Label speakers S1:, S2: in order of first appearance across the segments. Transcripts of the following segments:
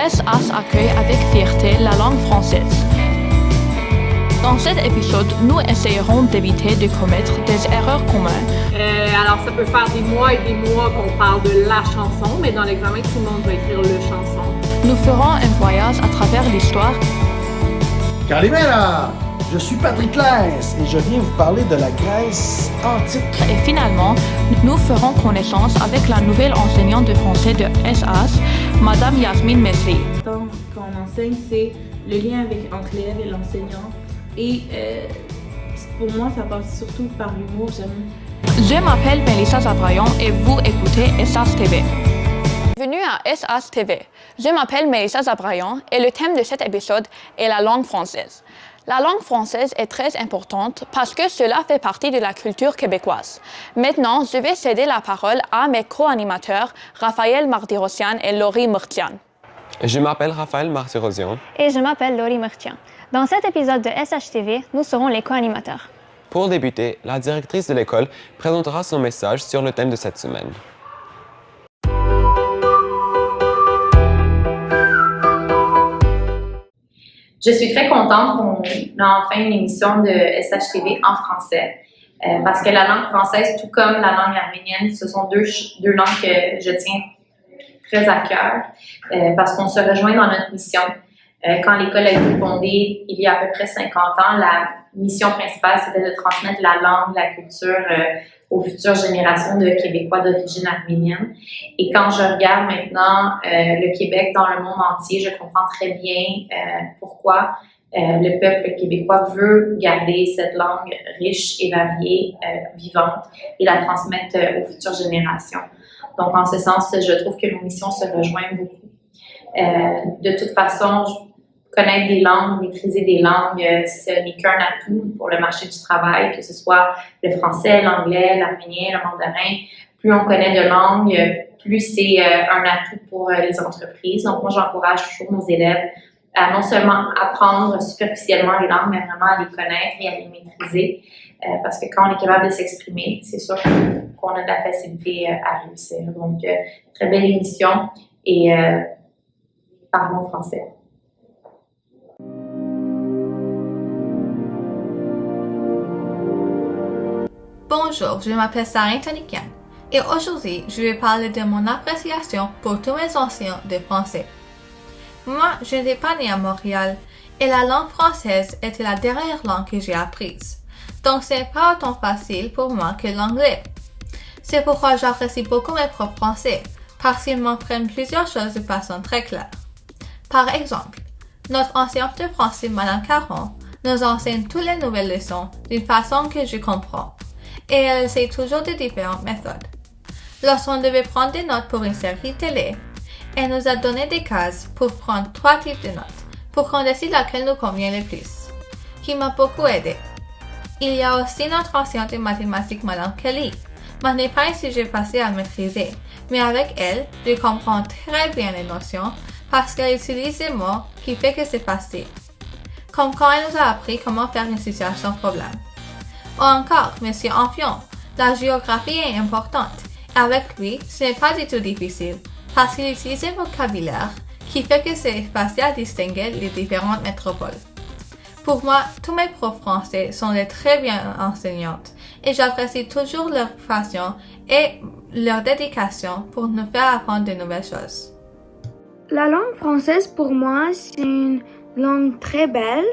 S1: SAS accueille avec fierté la langue française. Dans cet épisode, nous essayerons d'éviter de commettre des erreurs communes.
S2: Alors, ça peut faire des mois et des mois qu'on parle de la chanson, mais dans l'examen, tout le monde va écrire le chanson.
S1: Nous ferons un voyage à travers l'histoire.
S3: Calimera! Je suis Patrick Lens et je viens vous parler de la Grèce antique.
S1: Et finalement, nous ferons connaissance avec la nouvelle enseignante de français de SAS, Madame Yasmine Mesri.
S4: Quand on enseigne, c'est le lien entre l'élève et l'enseignant. Et pour moi, ça passe surtout par l'humour.
S1: Je m'appelle Melissa Zabrayon et vous écoutez SAS TV. Bienvenue à SAS TV. Je m'appelle Melissa Zabrayon et le thème de cet épisode est la langue française. La langue française est très importante parce que cela fait partie de la culture québécoise. Maintenant, je vais céder la parole à mes co-animateurs, Raphaël Martirosyan et Laurie Murtian.
S5: Je m'appelle Raphaël Martirosyan.
S6: Et je m'appelle Laurie Murtian. Dans cet épisode de SHTV, nous serons les co-animateurs.
S5: Pour débuter, la directrice de l'école présentera son message sur le thème de cette semaine.
S7: Je suis très contente qu'on ait enfin une émission de SHTV en français parce que la langue française, tout comme la langue arménienne, ce sont deux langues que je tiens très à cœur parce qu'on se rejoint dans notre mission. Quand l'école a été fondée il y a à peu près 50 ans, la mission principale, c'était de transmettre la langue, la culture aux futures générations de Québécois d'origine arménienne. Et quand je regarde maintenant le Québec dans le monde entier, je comprends très bien pourquoi le peuple québécois veut garder cette langue riche et variée, vivante, et la transmettre aux futures générations. Donc, en ce sens, je trouve que nos missions se rejoignent beaucoup. De toute façon, connaître des langues, maîtriser des langues, ce n'est qu'un atout pour le marché du travail, que ce soit le français, l'anglais, l'arménien, le mandarin. Plus on connaît de langues, plus c'est un atout pour les entreprises. Donc, moi, j'encourage toujours nos élèves à non seulement apprendre superficiellement les langues, mais vraiment à les connaître et à les maîtriser. Parce que quand on est capable de s'exprimer, c'est sûr qu'on a de la facilité à réussir. Donc, très belle émission et parlons français.
S8: Bonjour, je m'appelle Sarah Tonikian et aujourd'hui, je vais parler de mon appréciation pour tous mes enseignants de français. Moi, je n'étais pas née à Montréal et la langue française était la dernière langue que j'ai apprise. Donc, ce n'est pas autant facile pour moi que l'anglais. C'est pourquoi j'apprécie beaucoup mes profs français parce qu'ils m'apprennent plusieurs choses de façon très claire. Par exemple, notre enseignante de français, Madame Caron, nous enseigne toutes les nouvelles leçons d'une façon que je comprends. Et elle essaie toujours de différentes méthodes. Lorsqu'on devait prendre des notes pour une série télé, elle nous a donné des cases pour prendre 3 types de notes, pour qu'on décide laquelle nous convient le plus, qui m'a beaucoup aidé. Il y a aussi notre enseignante de mathématiques, Madame Kelly. Ce n'est pas un sujet facile à maîtriser, mais avec elle, je comprends très bien les notions parce qu'elle utilise des mots qui fait que c'est facile. Comme quand elle nous a appris comment faire une situation problème. Ou encore, Monsieur Amphion, la géographie est importante. Avec lui, ce n'est pas du tout difficile, parce qu'il utilise un vocabulaire qui fait que c'est facile à distinguer les différentes métropoles. Pour moi, tous mes profs français sont de très bien enseignantes et j'apprécie toujours leur passion et leur dédication pour nous faire apprendre de nouvelles choses.
S9: La langue française, pour moi, c'est une langue très belle.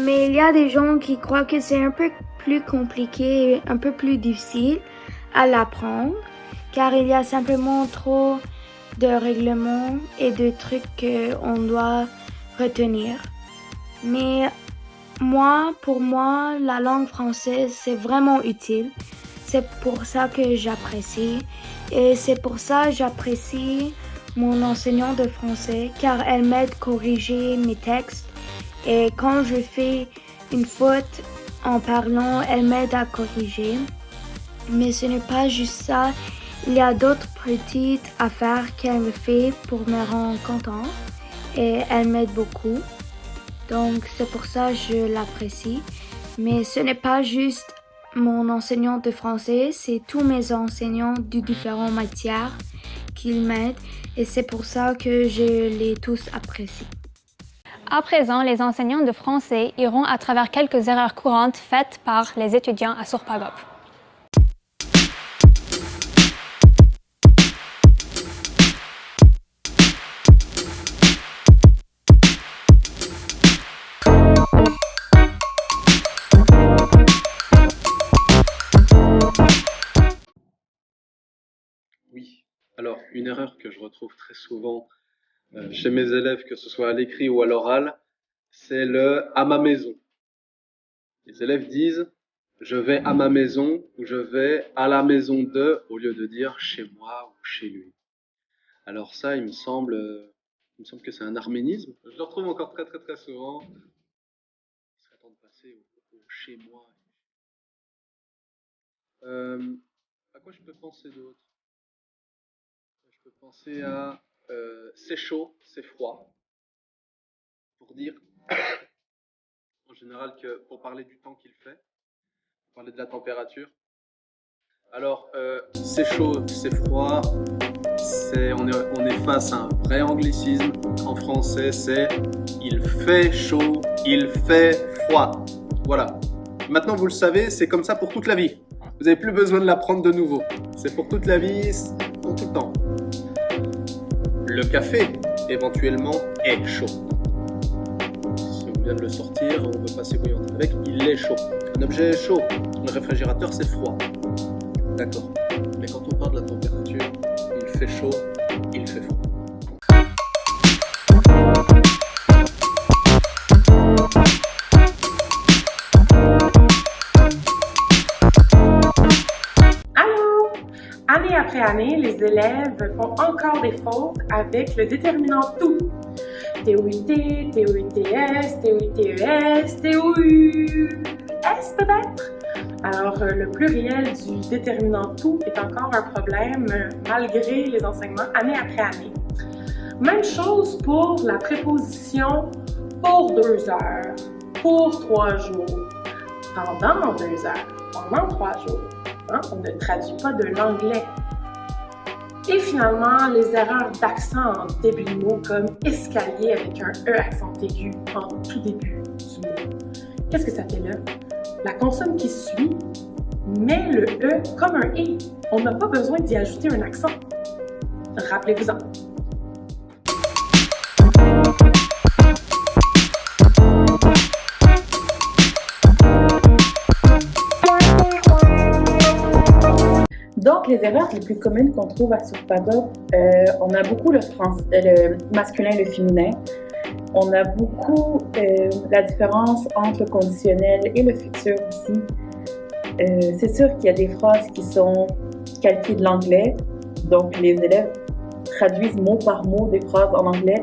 S9: Mais il y a des gens qui croient que c'est un peu plus compliqué, un peu plus difficile à l'apprendre, car il y a simplement trop de règlements et de trucs qu'on doit retenir. Mais pour moi, la langue française, c'est vraiment utile. C'est pour ça que j'apprécie. Et c'est pour ça que j'apprécie mon enseignante de français, car elle m'aide à corriger mes textes. Et quand je fais une faute en parlant, elle m'aide à corriger. Mais ce n'est pas juste ça. Il y a d'autres petites affaires qu'elle me fait pour me rendre content. Et elle m'aide beaucoup. Donc c'est pour ça que je l'apprécie. Mais ce n'est pas juste mon enseignant de français, c'est tous mes enseignants de différentes matières qu'ils m'aident et c'est pour ça que je les tous apprécie.
S6: À présent, les enseignants de français iront à travers quelques erreurs courantes faites par les étudiants à Surpagop.
S10: Oui, alors une erreur que je retrouve très souvent chez mes élèves, que ce soit à l'écrit ou à l'oral, c'est le « à ma maison ». Les élèves disent « je vais à ma maison » ou « je vais à la maison de » au lieu de dire « chez moi » ou « chez lui ». Alors ça, il me semble que c'est un arménisme. Je le retrouve encore très souvent. Il serait temps de passer au « chez moi ». À quoi je peux penser d'autre? Je peux penser à c'est chaud, c'est froid. Pour dire en général que pour parler du temps qu'il fait, pour parler de la température. Alors c'est chaud, c'est froid, on est face à un vrai anglicisme. En français, c'est il fait chaud, il fait froid. Voilà. Maintenant vous le savez, c'est comme ça pour toute la vie. Vous n'avez plus besoin de l'apprendre de nouveau. C'est pour toute la vie, pour tout le temps. Le café, éventuellement, est chaud. Si on vient de le sortir, on peut passer bouillante avec, il est chaud. Un objet est chaud. Le réfrigérateur, c'est froid. D'accord. Mais quand on parle de la température, il fait chaud, il fait froid.
S11: Année après année, les élèves font encore des fautes avec le déterminant tout. TOUT, TOUTS, TOUTES, TOUS peut-être? Alors, le pluriel du déterminant tout est encore un problème malgré les enseignements année après année. Même chose pour la préposition pour 2 heures, pour 3 jours, pendant 2 heures, pendant 3 jours. Hein? On ne traduit pas de l'anglais. Et finalement, les erreurs d'accent en début de mot comme escalier avec un E accent aigu en tout début du mot. Qu'est-ce que ça fait là? La consonne qui suit met le E comme un E. On n'a pas besoin d'y ajouter un accent. Rappelez-vous-en.
S4: Donc, les erreurs les plus communes qu'on trouve à Surpagop, on a beaucoup le masculin et le féminin. On a beaucoup la différence entre le conditionnel et le futur aussi. C'est sûr qu'il y a des phrases qui sont calquées de l'anglais. Donc, les élèves traduisent mot par mot des phrases en anglais.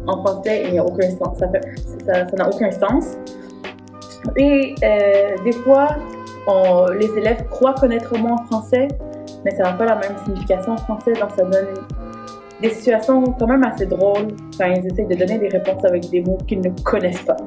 S4: En français, il n'y a aucun sens. Ça n'a aucun sens. Et des fois, les élèves croient connaître le mot en français, mais ça n'a pas la même signification en français, donc ça donne des situations quand même assez drôles quand ils essayent de donner des réponses avec des mots qu'ils ne connaissent pas.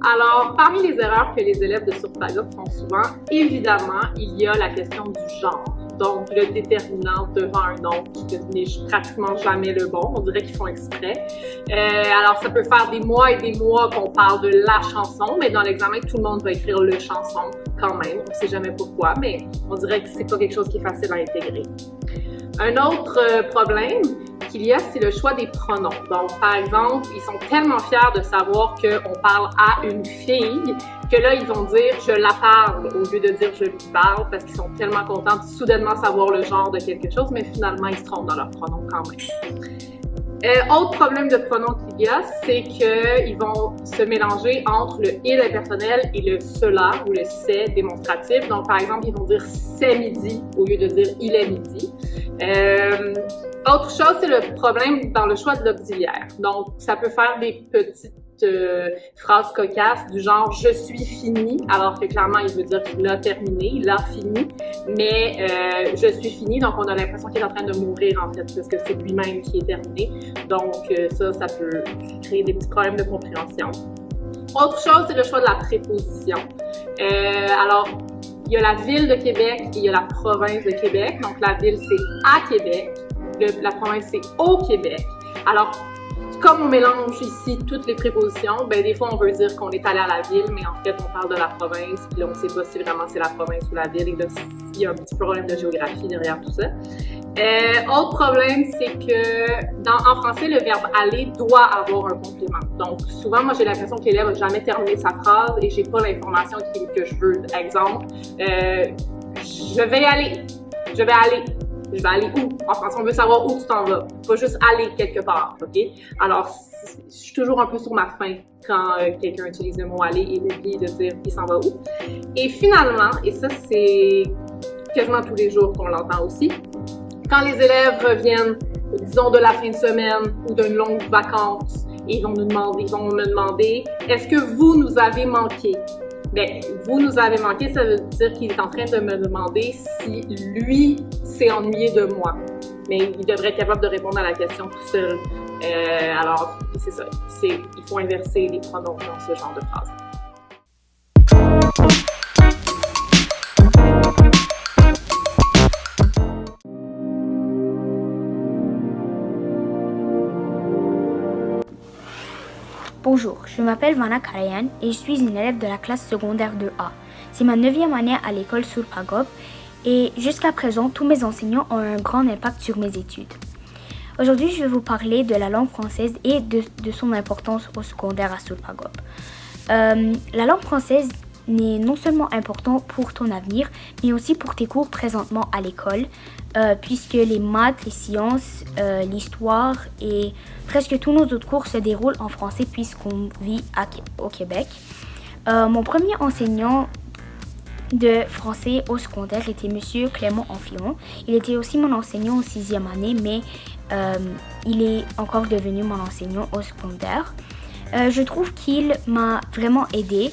S2: Alors, parmi les erreurs que les élèves de Surpagop font souvent, évidemment, il y a la question du genre. Donc, le déterminant devant un nom qui ne pratiquement jamais le bon. On dirait qu'ils font exprès. Alors, ça peut faire des mois et des mois qu'on parle de la chanson, mais dans l'examen, tout le monde va écrire le chanson quand même. On ne sait jamais pourquoi, mais on dirait que c'est pas quelque chose qui est facile à intégrer. Un autre problème qu'il y a, c'est le choix des pronoms. Donc, par exemple, ils sont tellement fiers de savoir qu'on parle à une fille que là, ils vont dire « je la parle » au lieu de dire « je lui parle » parce qu'ils sont tellement contents de soudainement savoir le genre de quelque chose, mais finalement, ils se trompent dans leurs pronoms quand même. Autre problème de pronoms qu'il y a, c'est qu'ils vont se mélanger entre le « il » impersonnel et le « cela » ou le « c'est » démonstratif. Donc, par exemple, ils vont dire « c'est midi » au lieu de dire « il est midi ». Autre chose, c'est le problème dans le choix de l'auxiliaire. Donc, ça peut faire des petites phrases cocasses du genre « je suis fini », alors que clairement, il veut dire qu'il a terminé, il a fini, mais « je suis fini », donc on a l'impression qu'il est en train de mourir, en fait, parce que c'est lui-même qui est terminé. Donc ça peut créer des petits problèmes de compréhension. Autre chose, c'est le choix de la préposition. Alors, il y a la ville de Québec et il y a la province de Québec. Donc, la ville, c'est à Québec. La province, c'est au Québec. Alors, comme on mélange ici toutes les prépositions, ben des fois, on veut dire qu'on est allé à la ville, mais en fait, on parle de la province. Puis là, on ne sait pas si vraiment c'est la province ou la ville. Et là, il y a un petit problème de géographie derrière tout ça. Autre problème, c'est que en français, le verbe aller doit avoir un complément. Donc, souvent, moi, j'ai l'impression que l'élève n'a jamais terminé sa phrase et j'ai pas l'information que je veux. Exemple, je vais y aller. Je vais aller. Je vais aller où? En français, on veut savoir où tu t'en vas. Pas juste aller quelque part, OK? Alors, je suis toujours un peu sur ma faim quand quelqu'un utilise le mot aller et oublie de dire il s'en va où. Et finalement, et ça, c'est quasiment tous les jours qu'on l'entend aussi, quand les élèves reviennent, disons, de la fin de semaine ou d'une longue vacance, et ils vont me demander, est-ce que vous nous avez manqué? Bien, vous nous avez manqué, ça veut dire qu'il est en train de me demander si lui s'est ennuyé de moi. Mais il devrait être capable de répondre à la question tout seul. Alors, c'est ça. Il faut inverser les pronoms dans ce genre de phrase.
S9: Bonjour, je m'appelle Vanna Karayan et je suis une élève de la classe secondaire 2A. C'est ma 9e année à l'école Sulpagop et jusqu'à présent, tous mes enseignants ont un grand impact sur mes études. Aujourd'hui, je vais vous parler de la langue française et de son importance au secondaire à Sulpagop. La langue française n'est non seulement importante pour ton avenir, mais aussi pour tes cours présentement à l'école, puisque les maths, les sciences, l'histoire et presque tous nos autres cours se déroulent en français puisqu'on vit au Québec. Mon premier enseignant de français au secondaire était M. Clément Amphion. Il était aussi mon enseignant en 6e année, mais il est encore devenu mon enseignant au secondaire. Je trouve qu'il m'a vraiment aidé.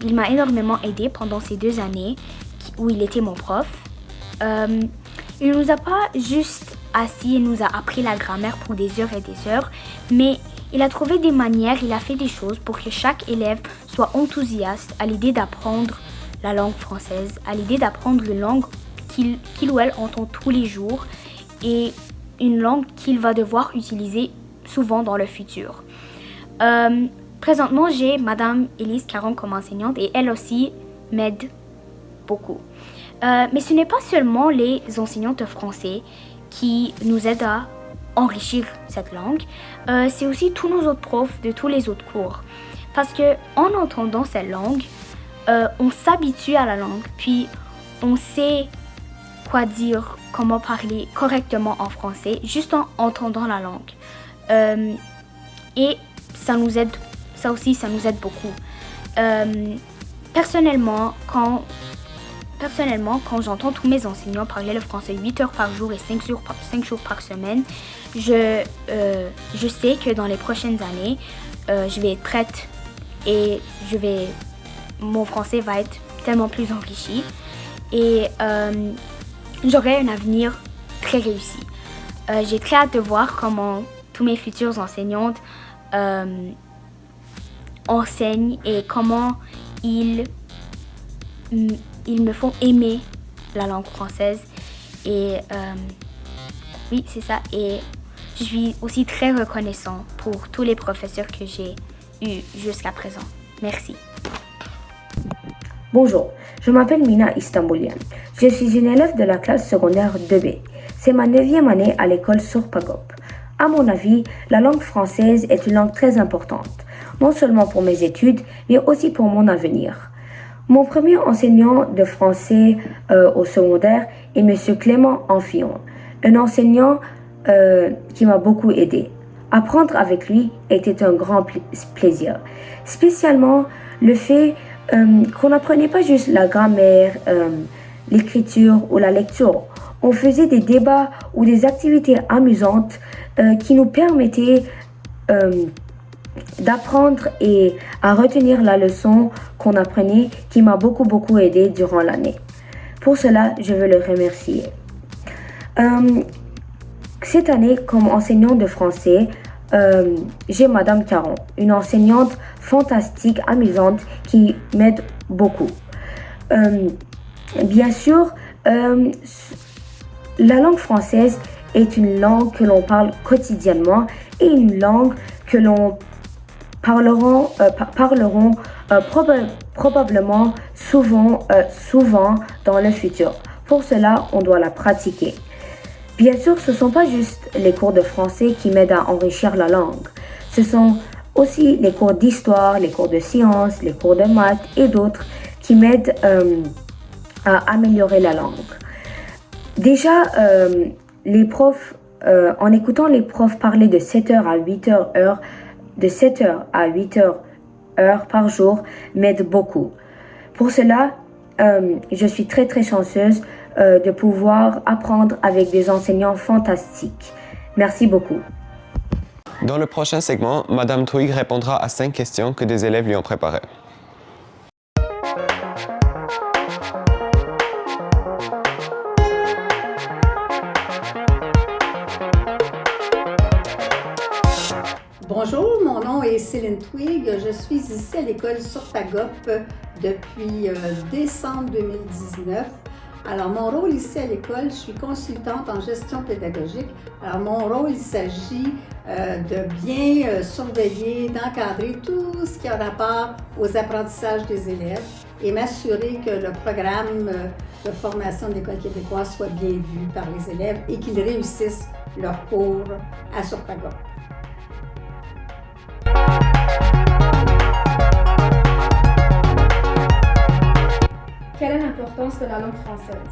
S9: Il m'a énormément aidé pendant ces 2 années où il était mon prof. Il nous a pas juste assis et nous a appris la grammaire pour des heures et des heures, mais il a trouvé des manières, il a fait des choses pour que chaque élève soit enthousiaste à l'idée d'apprendre la langue française, à l'idée d'apprendre une langue qu'il ou elle entend tous les jours et une langue qu'il va devoir utiliser souvent dans le futur. Présentement, j'ai Madame Élise Caron comme enseignante et elle aussi m'aide beaucoup. Mais ce n'est pas seulement les enseignantes de français qui nous aident à enrichir cette langue, c'est aussi tous nos autres profs de tous les autres cours. Parce qu'en entendant cette langue, on s'habitue à la langue, puis on sait quoi dire, comment parler correctement en français, juste en entendant la langue. Et ça nous aide beaucoup. Personnellement, quand j'entends tous mes enseignants parler le français 8 heures par jour et 5 jours par semaine, je sais que dans les prochaines années, je vais être prête et mon français va être tellement plus enrichi et j'aurai un avenir très réussi. J'ai très hâte de voir comment tous mes futurs enseignantes enseignent et comment ils me font aimer la langue française. Et oui, c'est ça. Et je suis aussi très reconnaissant pour tous les professeurs que j'ai eus jusqu'à présent. Merci.
S12: Bonjour, je m'appelle Mina Istamboulian. Je suis une élève de la classe secondaire 2B. C'est ma 9e année à l'école Sulpagop. À mon avis, la langue française est une langue très importante, non seulement pour mes études, mais aussi pour mon avenir. Mon premier enseignant de français au secondaire est M. Clément Amphion, un enseignant qui m'a beaucoup aidé. Apprendre avec lui était un grand plaisir, spécialement le fait qu'on n'apprenait pas juste la grammaire, l'écriture ou la lecture. On faisait des débats ou des activités amusantes qui nous permettaient d'apprendre et à retenir la leçon qu'on apprenait qui m'a beaucoup aidé durant l'année. Pour cela, je veux le remercier. Cette année, comme enseignant de français, j'ai Madame Caron, une enseignante fantastique, amusante, qui m'aide beaucoup. Bien sûr, la langue française est une langue que l'on parle quotidiennement et une langue que l'on parleront probablement souvent dans le futur. Pour cela, on doit la pratiquer. Bien sûr, ce ne sont pas juste les cours de français qui m'aident à enrichir la langue. Ce sont aussi les cours d'histoire, les cours de sciences, les cours de maths et d'autres qui m'aident à améliorer la langue. Déjà, les profs, en écoutant les profs parler de 7h à 8h heures par jour, m'aide beaucoup. Pour cela, je suis très chanceuse de pouvoir apprendre avec des enseignants fantastiques. Merci beaucoup.
S5: Dans le prochain segment, Madame Twig répondra à 5 questions que des élèves lui ont préparées.
S13: Bonjour, mon nom est Céline Twig. Je suis ici à l'école Surpagop depuis décembre 2019. Alors, mon rôle ici à l'école, je suis consultante en gestion pédagogique. Alors, mon rôle, il s'agit de bien surveiller, d'encadrer tout ce qui a rapport aux apprentissages des élèves et m'assurer que le programme de formation de l'École québécoise soit bien vu par les élèves et qu'ils réussissent leur cours à Surpagop.
S14: Quelle est l'importance de la langue française?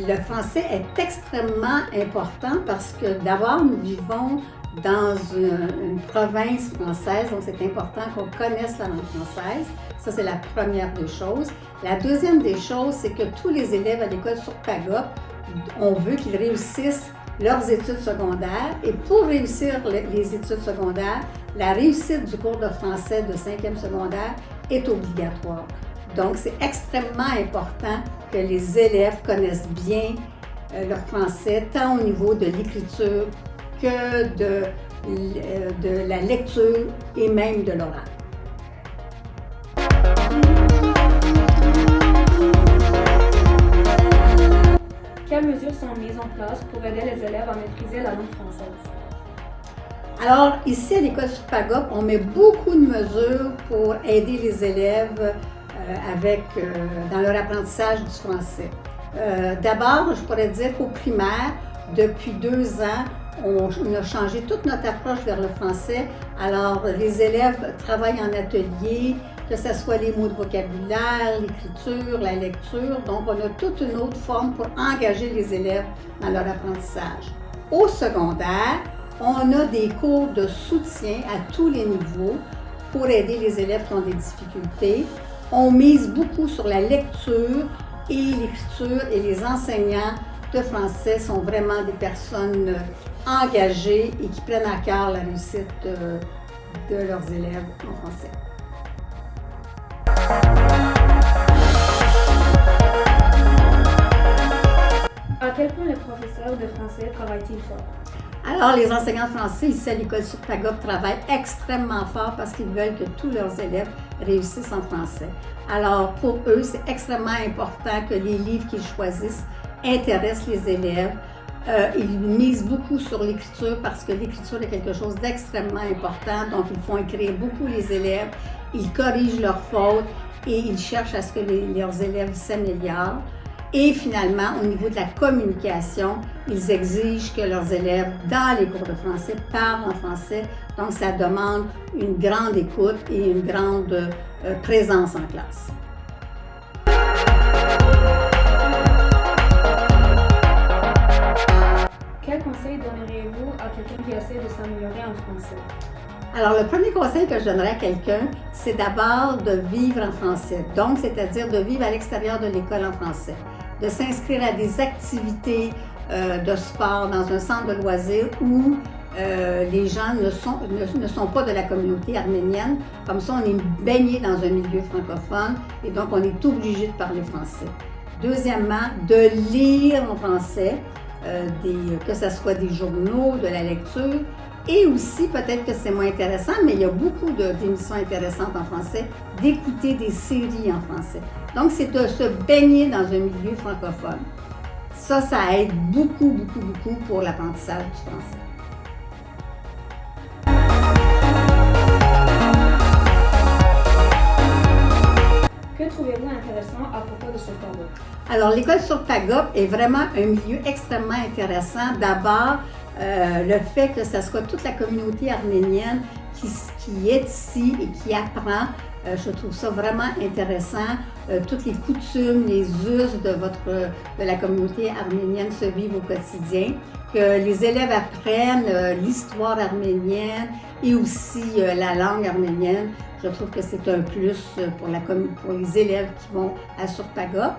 S13: Le français est extrêmement important parce que d'abord, nous vivons dans une province française, donc c'est important qu'on connaisse la langue française. Ça, c'est la première des choses. La deuxième des choses, c'est que tous les élèves à l'école Surpagop, on veut qu'ils réussissent leurs études secondaires. Et pour réussir les études secondaires, la réussite du cours de français de 5e secondaire est obligatoire. Donc, c'est extrêmement important que les élèves connaissent bien leur français, tant au niveau de l'écriture que de la lecture et même de l'oral.
S14: Quelles mesures sont mises en place pour aider les élèves à maîtriser la langue française?
S13: Alors, ici à l'école Surpagop, on met beaucoup de mesures pour aider les élèves dans leur apprentissage du français. D'abord, je pourrais dire qu'au primaire, depuis 2 ans, on a changé toute notre approche vers le français. Alors, les élèves travaillent en atelier, que ce soit les mots de vocabulaire, l'écriture, la lecture. Donc, on a toute une autre forme pour engager les élèves dans leur apprentissage. Au secondaire, on a des cours de soutien à tous les niveaux pour aider les élèves qui ont des difficultés. On mise beaucoup sur la lecture et l'écriture et les enseignants de français sont vraiment des personnes engagées et qui prennent à cœur la réussite de leurs élèves en français.
S14: À quel point les professeurs de français travaillent-ils fort?
S13: Alors, les enseignants de français ici à l'école Surpagop travaillent extrêmement fort parce qu'ils veulent que tous leurs élèves réussissent en français. Alors, pour eux, c'est extrêmement important que les livres qu'ils choisissent intéressent les élèves. Ils misent beaucoup sur l'écriture parce que l'écriture est quelque chose d'extrêmement important. Donc, ils font écrire beaucoup les élèves, ils corrigent leurs fautes et ils cherchent à ce que leurs élèves s'améliorent. Et finalement, au niveau de la communication, ils exigent que leurs élèves, dans les cours de français, parlent en français. Donc, ça demande une grande écoute et une grande présence en classe.
S14: Quel conseil donneriez-vous à quelqu'un qui essaie de s'améliorer en français?
S13: Alors, le premier conseil que je donnerais à quelqu'un, c'est d'abord de vivre en français. Donc, c'est-à-dire de vivre à l'extérieur de l'école en français, de s'inscrire à des activités de sport dans un centre de loisirs ou les gens ne sont pas de la communauté arménienne. Comme ça, on est baigné dans un milieu francophone et donc on est obligé de parler français. Deuxièmement, de lire en français, que ce soit des journaux, de la lecture, et aussi, peut-être que c'est moins intéressant, mais il y a beaucoup d'émissions intéressantes en français, d'écouter des séries en français. Donc, c'est de se baigner dans un milieu francophone. Ça aide beaucoup, beaucoup, beaucoup pour l'apprentissage du français.
S14: Que trouvez-vous intéressant à propos de Surpagop?
S13: Alors, l'école Surpagop est vraiment un milieu extrêmement intéressant. D'abord, le fait que ce soit toute la communauté arménienne qui est ici et qui apprend, je trouve ça vraiment intéressant. Toutes les coutumes, les us de la communauté arménienne se vivent au quotidien. Que les élèves apprennent l'histoire arménienne et aussi la langue arménienne. Je trouve que c'est un plus pour les élèves qui vont à Surpagop.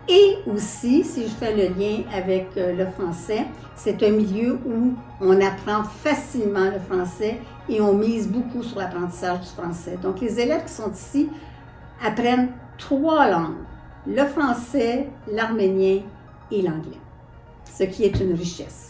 S13: Et aussi, si je fais le lien avec le français, c'est un milieu où on apprend facilement le français et on mise beaucoup sur l'apprentissage du français. Donc, les élèves qui sont ici apprennent 3 langues, le français, l'arménien et l'anglais, ce qui est une richesse.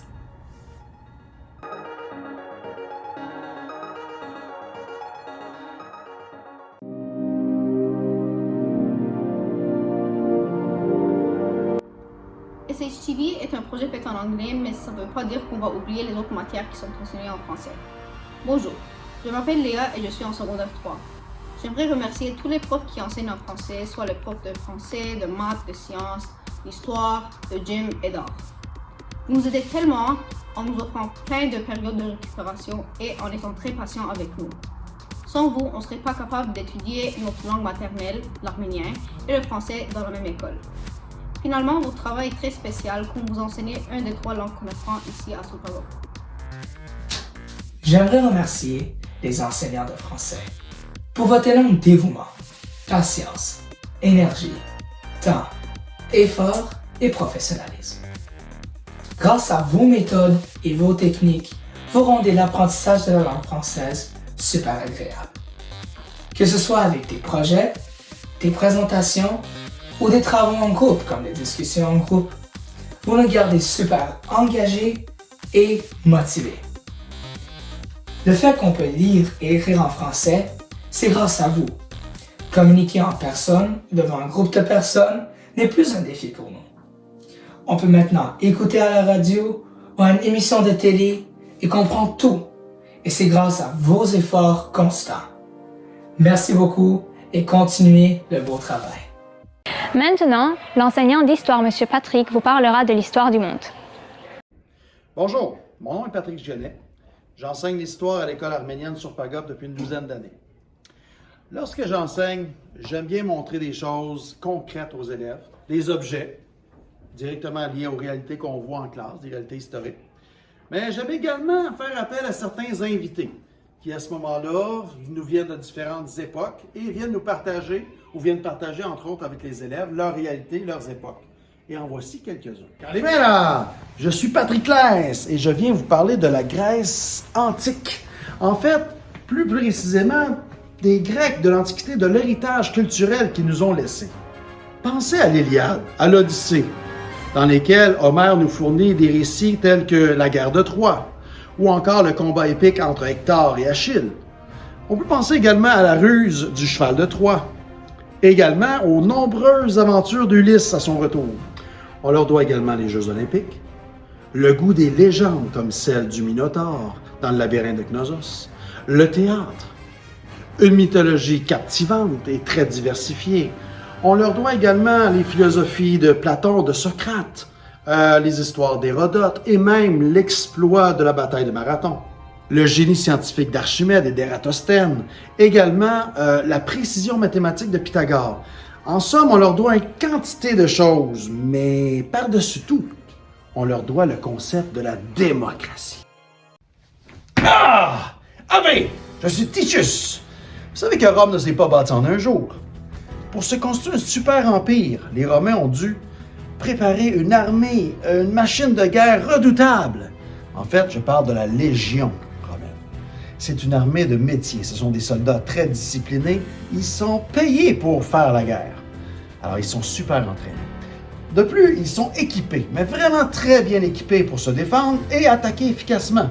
S15: SHTV est un projet fait en anglais, mais ça ne veut pas dire qu'on va oublier les autres matières qui sont enseignées en français. Bonjour, je m'appelle Léa et je suis en secondaire 3. J'aimerais remercier tous les profs qui enseignent en français, soit les profs de français, de maths, de sciences, d'histoire, de gym et d'art. Vous nous aidez tellement en nous offrant plein de périodes de récupération et en étant très patients avec nous. Sans vous, on ne serait pas capable d'étudier notre langue maternelle, l'arménien, et le français dans la même école. Finalement, votre travail est très spécial quand vous enseignez une des 3 langues qu'on apprend ici à Surpagop.
S16: J'aimerais remercier les enseignants de français pour votre énorme dévouement, patience, énergie, temps, effort et professionnalisme. Grâce à vos méthodes et vos techniques, vous rendez l'apprentissage de la langue française super agréable. Que ce soit avec des projets, des présentations ou des travaux en groupe comme des discussions en groupe, vous nous gardez super engagés et motivés. Le fait qu'on peut lire et écrire en français, c'est grâce à vous. Communiquer en personne devant un groupe de personnes n'est plus un défi pour nous. On peut maintenant écouter à la radio ou à une émission de télé et comprendre tout. Et c'est grâce à vos efforts constants. Merci beaucoup et continuez le beau travail.
S6: Maintenant, l'enseignant d'histoire, M. Patrick, vous parlera de l'histoire du monde.
S3: Bonjour, mon nom est Patrick Gionet. J'enseigne l'histoire à l'école arménienne Surpagop depuis une 12aine d'années. Lorsque j'enseigne, j'aime bien montrer des choses concrètes aux élèves, des objets directement liés aux réalités qu'on voit en classe, des réalités historiques. Mais j'aime également faire appel à certains invités qui, à ce moment-là, nous viennent de différentes époques et viennent nous partager, ou viennent partager, entre autres, avec les élèves, leurs réalités, leurs époques. Et en voici quelques-uns. Calimera! Je suis Patrick Lens et je viens vous parler de la Grèce antique. En fait, plus précisément, des Grecs de l'Antiquité, de l'héritage culturel qu'ils nous ont laissé. Pensez à l'Iliade, à l'Odyssée, dans lesquels Homère nous fournit des récits tels que la guerre de Troie, ou encore le combat épique entre Hector et Achille. On peut penser également à la ruse du cheval de Troie, également aux nombreuses aventures d'Ulysse à son retour. On leur doit également les Jeux olympiques, le goût des légendes comme celle du Minotaure dans le labyrinthe de Knossos, le théâtre, une mythologie captivante et très diversifiée. On leur doit également les philosophies de Platon, de Socrate, les histoires d'Hérodote et même l'exploit de la bataille de Marathon. Le génie scientifique d'Archimède et d'Ératosthène, également la précision mathématique de Pythagore. En somme, on leur doit une quantité de choses, mais par-dessus tout, on leur doit le concept de la démocratie. Ah! Ah ben, je suis Titius! Vous savez que Rome ne s'est pas bâtie en un jour. Pour se construire un super empire, les Romains ont dû préparer une armée, une machine de guerre redoutable. En fait, je parle de la Légion romaine. C'est une armée de métier. Ce sont des soldats très disciplinés. Ils sont payés pour faire la guerre. Alors, ils sont super entraînés. De plus, ils sont équipés, mais vraiment très bien équipés pour se défendre et attaquer efficacement.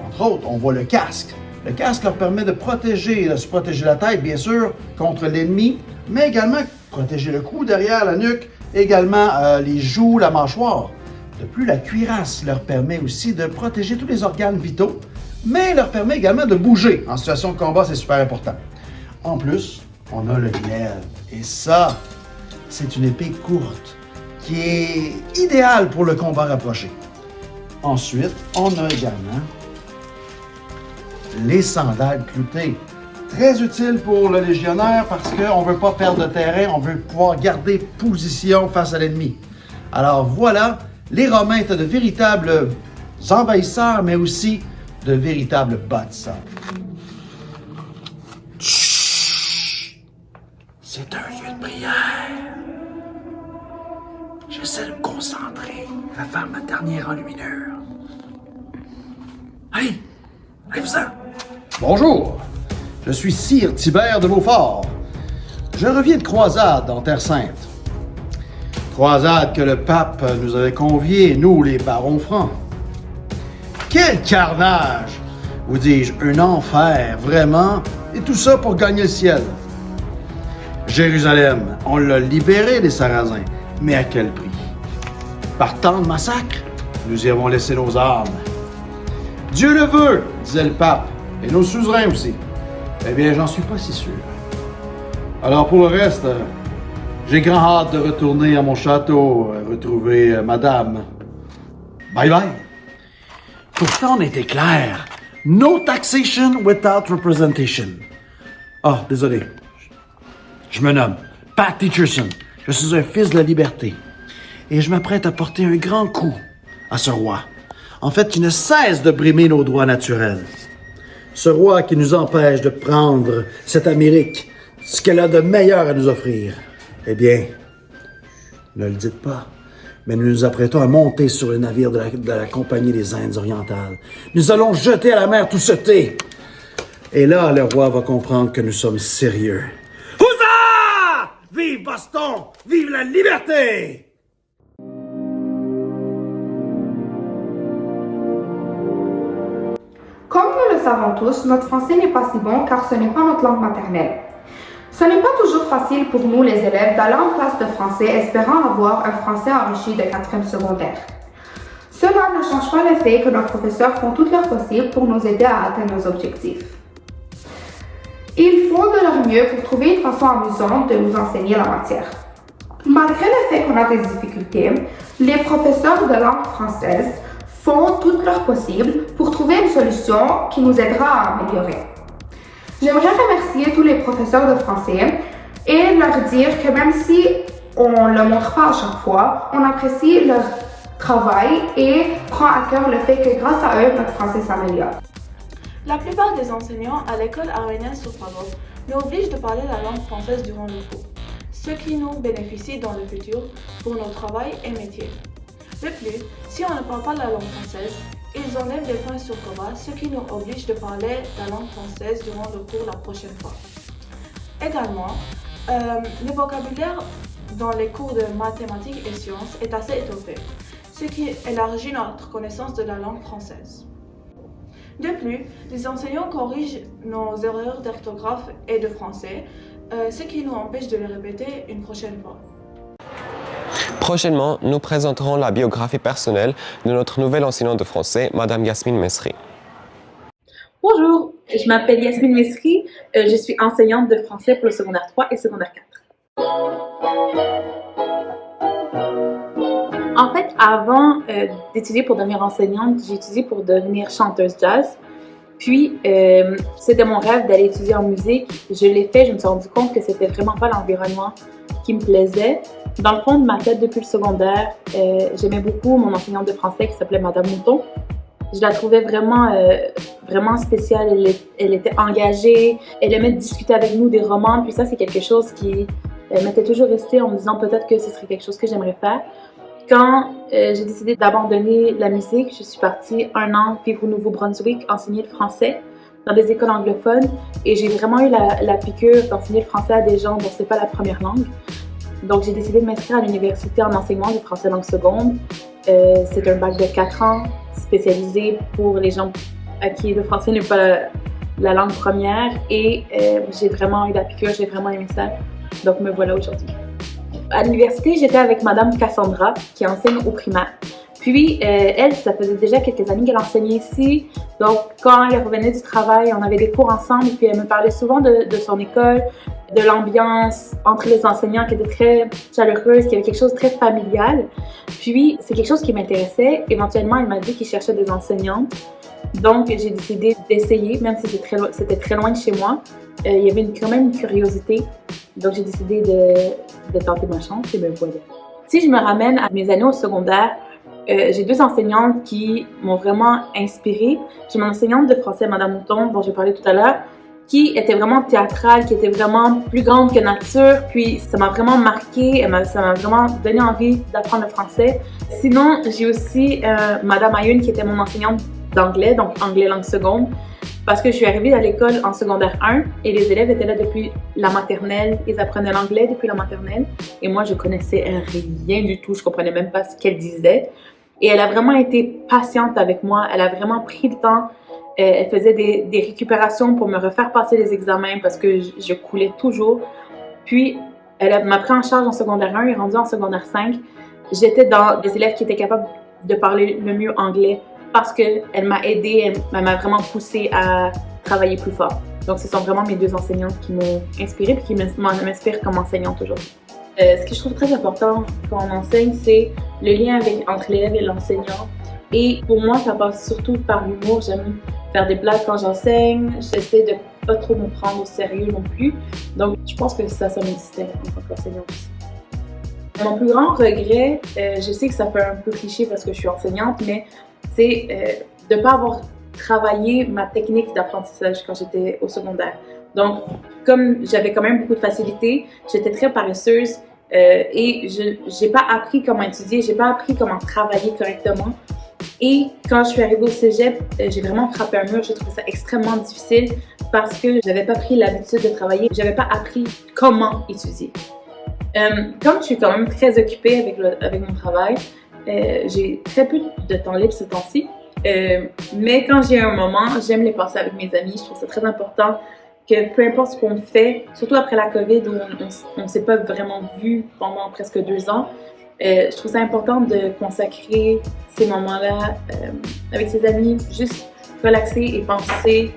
S3: Entre autres, on voit le casque. Le casque leur permet de se protéger la tête, bien sûr, contre l'ennemi, mais également protéger le cou, derrière la nuque, également les joues, la mâchoire. De plus, la cuirasse leur permet aussi de protéger tous les organes vitaux, mais leur permet également de bouger. En situation de combat, c'est super important. En plus, on a le glaive. Et ça, c'est une épée courte qui est idéale pour le combat rapproché. Ensuite, on a également les sandales cloutées. Très utile pour le légionnaire parce qu'on ne veut pas perdre de terrain, on veut pouvoir garder position face à l'ennemi. Alors voilà, les Romains étaient de véritables envahisseurs, mais aussi de véritables bâtisseurs. Chut! C'est un lieu de prière. J'essaie de me concentrer à faire ma dernière enluminure. Hey! Allez-vous-en! Bonjour! Je suis Sire Tibère de Beaufort. Je reviens de croisade en Terre Sainte. Croisade que le pape nous avait conviés, nous les barons francs. Quel carnage! Vous dis-je, un enfer, vraiment, et tout ça pour gagner le ciel. Jérusalem, on l'a libéré des Sarrasins, mais à quel prix? Par tant de massacres, nous y avons laissé nos armes. Dieu le veut, disait le pape, et nos suzerains aussi. Eh bien, j'en suis pas si sûr. Alors pour le reste, j'ai grand hâte de retourner à mon château, retrouver madame. Bye bye. Pourtant, on était clair. No taxation without representation. Ah, désolé. Je me nomme Pat Teacherson. Je suis un fils de la liberté. Et je m'apprête à porter un grand coup à ce roi. En fait, qui ne cesse de brimer nos droits naturels. Ce roi qui nous empêche de prendre cette Amérique, ce qu'elle a de meilleur à nous offrir. Eh bien, ne le dites pas, mais nous nous apprêtons à monter sur le navire de la Compagnie des Indes orientales. Nous allons jeter à la mer tout ce thé. Et là, le roi va comprendre que nous sommes sérieux. Houza! Vive Boston! Vive la liberté!
S17: Comme nous le savons tous, notre français n'est pas si bon car ce n'est pas notre langue maternelle. Ce n'est pas toujours facile pour nous, les élèves, d'aller en classe de français espérant avoir un français enrichi de 4e secondaire. Cela ne change pas le fait que nos professeurs font tout leur possible pour nous aider à atteindre nos objectifs. Ils font de leur mieux pour trouver une façon amusante de nous enseigner la matière. Malgré le fait qu'on a des difficultés, les professeurs de langue française font tout leur possible pour trouver une solution qui nous aidera à améliorer. J'aimerais remercier tous les professeurs de français et leur dire que même si on ne le montre pas à chaque fois, on apprécie leur travail et prend à cœur le fait que grâce à eux, notre français s'améliore.
S18: La plupart des enseignants à l'école arménienne Surpagov nous obligent de parler la langue française durant le cours, ce qui nous bénéficie dans le futur pour nos travail et métiers. De plus, si on ne parle pas la langue française, ils enlèvent des points sur Cova, ce qui nous oblige de parler la langue française durant le cours la prochaine fois. Également, le vocabulaire dans les cours de mathématiques et sciences est assez étoffé, ce qui élargit notre connaissance de la langue française. De plus, les enseignants corrigent nos erreurs d'orthographe et de français, ce qui nous empêche de les répéter une prochaine fois.
S5: Prochainement, nous présenterons la biographie personnelle de notre nouvelle enseignante de français, Madame Yasmine Mesri.
S4: Bonjour, je m'appelle Yasmine Mesri, je suis enseignante de français pour le secondaire 3 et secondaire 4. En fait, avant d'étudier pour devenir enseignante, j'ai étudié pour devenir chanteuse jazz. Puis, c'était mon rêve d'aller étudier en musique. Je l'ai fait, je me suis rendu compte que c'était vraiment pas l'environnement qui me plaisait. Dans le fond de ma tête, depuis le secondaire, j'aimais beaucoup mon enseignante de français qui s'appelait Madame Mouton. Je la trouvais vraiment, vraiment spéciale. Elle était engagée, elle aimait discuter avec nous des romans. Puis ça, c'est quelque chose qui m'était toujours resté en me disant peut-être que ce serait quelque chose que j'aimerais faire. Quand j'ai décidé d'abandonner la musique, je suis partie 1 an vivre au Nouveau-Brunswick, enseigner le français dans des écoles anglophones et j'ai vraiment eu la piqûre d'enseigner le français à des gens dont c'est pas la première langue. Donc j'ai décidé de m'inscrire à l'université en enseignement du français langue seconde. C'est un bac de 4 ans spécialisé pour les gens à qui le français n'est pas la langue première et j'ai vraiment eu la piqûre, j'ai vraiment aimé ça. Donc me voilà aujourd'hui. À l'université, j'étais avec Madame Cassandra qui enseigne au primaire. Puis, elle, ça faisait déjà quelques années qu'elle enseignait ici. Donc, quand elle revenait du travail, on avait des cours ensemble. Puis, elle me parlait souvent de son école, de l'ambiance entre les enseignants qui était très chaleureuse, qui avait quelque chose de très familial. Puis, c'est quelque chose qui m'intéressait. Éventuellement, elle m'a dit qu'il cherchait des enseignantes. Donc, j'ai décidé d'essayer, même si c'était très loin de chez moi. Il y avait quand même une curiosité. Donc, j'ai décidé de tenter ma chance et me voilà. Si je me ramène à mes années au secondaire, j'ai 2 enseignantes qui m'ont vraiment inspirée. J'ai mon enseignante de français, Madame Mouton, dont j'ai parlé tout à l'heure, qui était vraiment théâtrale, qui était vraiment plus grande que nature. Puis ça m'a vraiment marquée, ça m'a vraiment donné envie d'apprendre le français. Sinon, j'ai aussi Madame Ayoun qui était mon enseignante d'anglais, donc anglais langue seconde, parce que je suis arrivée à l'école en secondaire 1 et les élèves étaient là depuis la maternelle. Ils apprenaient l'anglais depuis la maternelle et moi, je connaissais rien du tout. Je comprenais même pas ce qu'elle disait. Et elle a vraiment été patiente avec moi. Elle a vraiment pris le temps. Elle faisait des récupérations pour me refaire passer les examens parce que je coulais toujours. Puis, elle m'a pris en charge en secondaire 1 et rendue en secondaire 5. J'étais dans des élèves qui étaient capables de parler le mieux anglais parce qu'elle m'a aidée, elle m'a vraiment poussée à travailler plus fort. Donc, ce sont vraiment mes 2 enseignantes qui m'ont inspirée et qui m'inspirent comme enseignante aujourd'hui. Ce que je trouve très important quand on enseigne, c'est le lien entre l'élève et l'enseignant. Et pour moi, ça passe surtout par l'humour. J'aime faire des blagues quand j'enseigne. J'essaie de pas trop me prendre au sérieux non plus. Donc, je pense que ça me distingue en tant qu'enseignante aussi. Mon plus grand regret, je sais que ça fait un peu cliché parce que je suis enseignante, mais c'est de ne pas avoir travaillé ma technique d'apprentissage quand j'étais au secondaire. Donc, comme j'avais quand même beaucoup de facilité, j'étais très paresseuse et je n'ai pas appris comment étudier, je n'ai pas appris comment travailler correctement. Et quand je suis arrivée au cégep, j'ai vraiment frappé un mur. J'ai trouvé ça extrêmement difficile parce que je n'avais pas pris l'habitude de travailler. Je n'avais pas appris comment étudier. Comme je suis quand même très occupée avec mon travail, j'ai très peu de temps libre ce temps-ci. Mais quand j'ai un moment, j'aime les passer avec mes amis. Je trouve ça très important que peu importe ce qu'on fait, surtout après la COVID où on ne s'est pas vraiment vu pendant presque 2 ans, je trouve ça important de consacrer ces moments-là avec ses amis, juste relaxer et penser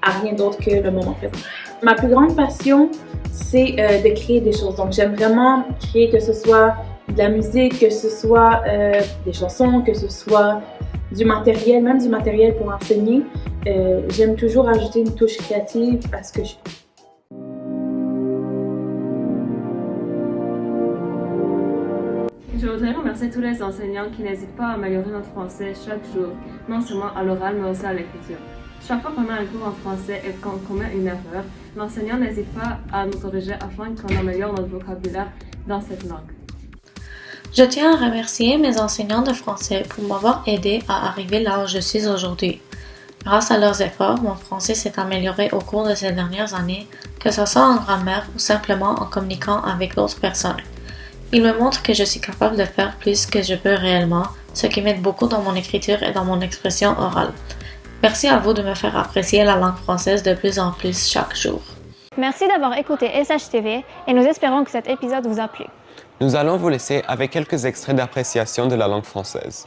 S4: à rien d'autre que le moment présent. Ma plus grande passion, c'est de créer des choses. Donc j'aime vraiment créer, que ce soit de la musique, que ce soit des chansons, que ce soit du matériel, même du matériel pour enseigner. J'aime toujours ajouter une touche créative à ce que je fais.
S19: Je voudrais remercier tous les enseignants qui n'hésitent pas à améliorer notre français chaque jour, non seulement à l'oral mais aussi à l'écriture. Chaque fois qu'on a un cours en français et qu'on commet une erreur, l'enseignant n'hésite pas à nous corriger afin qu'on améliore notre vocabulaire dans cette langue.
S20: Je tiens à remercier mes enseignants de français pour m'avoir aidé à arriver là où je suis aujourd'hui. Grâce à leurs efforts, mon français s'est amélioré au cours de ces dernières années, que ce soit en grammaire ou simplement en communiquant avec d'autres personnes. Ils me montrent que je suis capable de faire plus que je peux réellement, ce qui m'aide beaucoup dans mon écriture et dans mon expression orale. Merci à vous de me faire apprécier la langue française de plus en plus chaque jour.
S6: Merci d'avoir écouté SHTV et nous espérons que cet épisode vous a plu.
S5: Nous allons vous laisser avec quelques extraits d'appréciation de la langue française.